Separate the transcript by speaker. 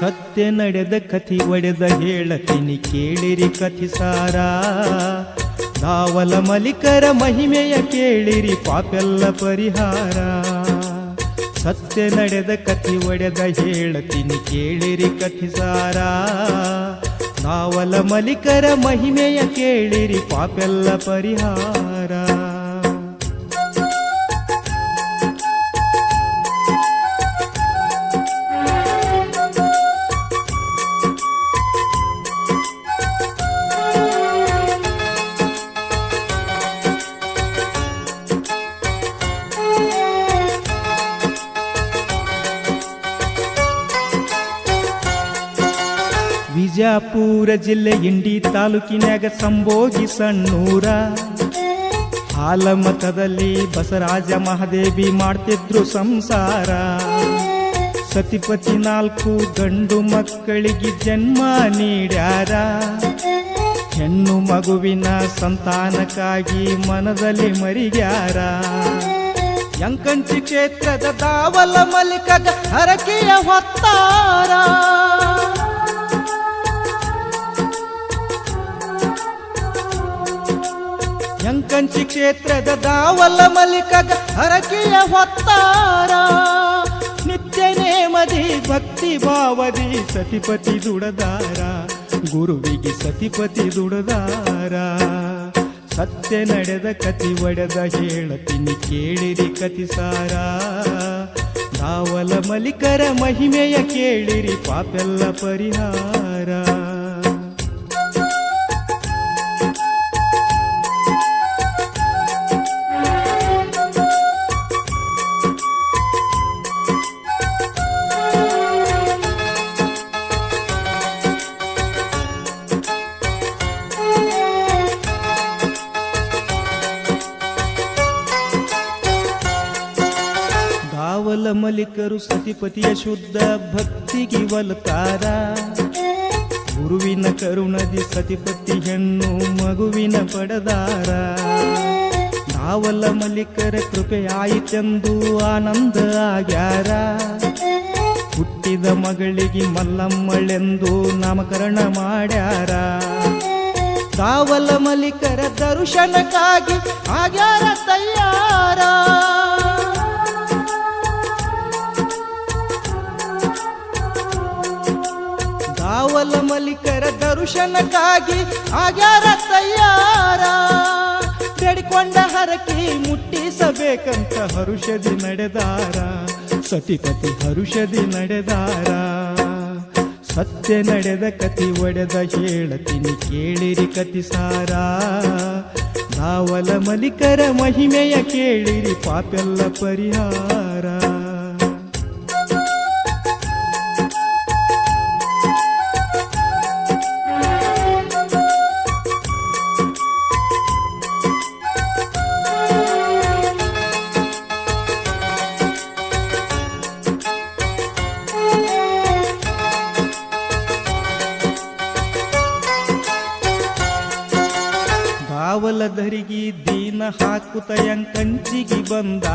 Speaker 1: ಸತ್ಯ ನಡೆದ ಕಥಿ ಒಡೆದ ಹೇಳತೀನಿ ಕೇಳಿರಿ ಕಥಿಸಾರ. ದಾವಲ ಮಲಿಕರ ಮಹಿಮೆಯ ಕೇಳಿರಿ ಪಾಪೆಲ್ಲ ಪರಿಹಾರ. ಸತ್ಯ ನಡೆದ ಕಥಿ ಒಡೆದ ಹೇಳತೀನಿ ಕೇಳಿರಿ ಕಥಿಸಾರ. ದಾವಲ ಮಲಿಕರ ಮಹಿಮೆಯ ಕೇಳಿರಿ ಪಾಪೆಲ್ಲ ಪರಿಹಾರ. ವಿಜಾಪುರ ಜಿಲ್ಲೆ ಇಂಡಿ ತಾಲೂಕಿನಾಗ ಸಂಬೋಗಿ ಸಣ್ಣೂರ. ಹಾಲಮತದಲ್ಲಿ ಬಸರಾಜ ಮಹಾದೇವಿ ಮಾಡ್ತಿದ್ರು ಸಂಸಾರ. ಸತಿಪತಿ 4 ಗಂಡು ಮಕ್ಕಳಿಗೆ ಜನ್ಮ ನೀಡ್ಯಾರ. ಹೆಣ್ಣು ಮಗುವಿನ ಸಂತಾನಕ್ಕಾಗಿ ಮನದಲ್ಲಿ ಮರಿಗ್ಯಾರ. ಯಂಕಂಚಿ ಕ್ಷೇತ್ರದ ದಾವಲ ಮಲಿಕಗ ಹರಕೆಯ ಹೊತ್ತಾರ. ಯಂಕಂಚಿ ಕ್ಷೇತ್ರದ ದಾವಲ ಮಲಿಕಗ ಹರಕೆಯ ಹೊತ್ತಾರ. ನಿತ್ಯ ನೇಮದಿ ಭಕ್ತಿ ಭಾವದಿ ಸತಿಪತಿ ದುಡದಾರ. ಗುರುವಿಗೆ ಸತಿಪತಿ ದುಡದಾರ. ಸತ್ಯ ನಡೆದ ಕಥಿ ಒಡೆದ ಹೇಳತೀನಿ ಕೇಳಿರಿ ಕಥಿಸಾರ. ದಾವಲ ಮಲಿಕರ ಮಹಿಮೆಯ ಕೇಳಿರಿ ಪಾಪೆಲ್ಲ ಪರಿಹಾರ. ದಾವಲ ಮಲಿಕರು ಸತಿಪತಿಯ ಶುದ್ಧ ಭಕ್ತಿಗೆ ಒಲತಾರ. ಗುರುವಿನ ಕರುಣದಿ ಸತಿಪತಿ ಹೆಣ್ಣು ಮಗುವಿನ ಪಡೆದಾರ. ದಾವಲ ಮಲಿಕರ ಕೃಪೆಯಾಯಿತೆಂದು ಆನಂದ ಆಗ್ಯಾರ. ಹುಟ್ಟಿದ ಮಗಳಿಗೆ ಮಲ್ಲಮ್ಮಳೆಂದು ನಾಮಕರಣ ಮಾಡ್ಯಾರ. ದಾವಲ ಮಲಿಕರ ದರ್ಶನಕ್ಕಾಗಿ ಆಗ್ಯಾರ ತಯ್ಯಾರ. ದಾವಲ ಮಲಿಕರ ದರ್ಶನಕ್ಕಾಗಿ ಆಗ್ಯಾರ ತಯ್ಯಾರ. ಬೇಡಿಕೊಂಡ ಹರಕೆ ಮುಟ್ಟಿಸಬೇಕಂತ ಹರುಷದಿ ನಡೆದಾರ. ಸತಿಪತಿ ಹರುಷದಿ ನಡೆದಾರ. ಸತ್ಯ ನಡೆದ ಕಥಿ ಒಡೆದ ಹೇಳತೀನಿ ಕೇಳಿರಿ ಕಥಿಸಾರ. ದಾವಲ ಮಲಿಕರ ಮಹಿಮೆಯ ಕೇಳಿರಿ ಪಾಪೆಲ್ಲ ಪರಿಹಾರ. ದಾವಲಧರಿಗೆ ದೀನ ಹಾಕುತ್ತ ಯಂಕಂಚಿಗೆ ಬಂದ.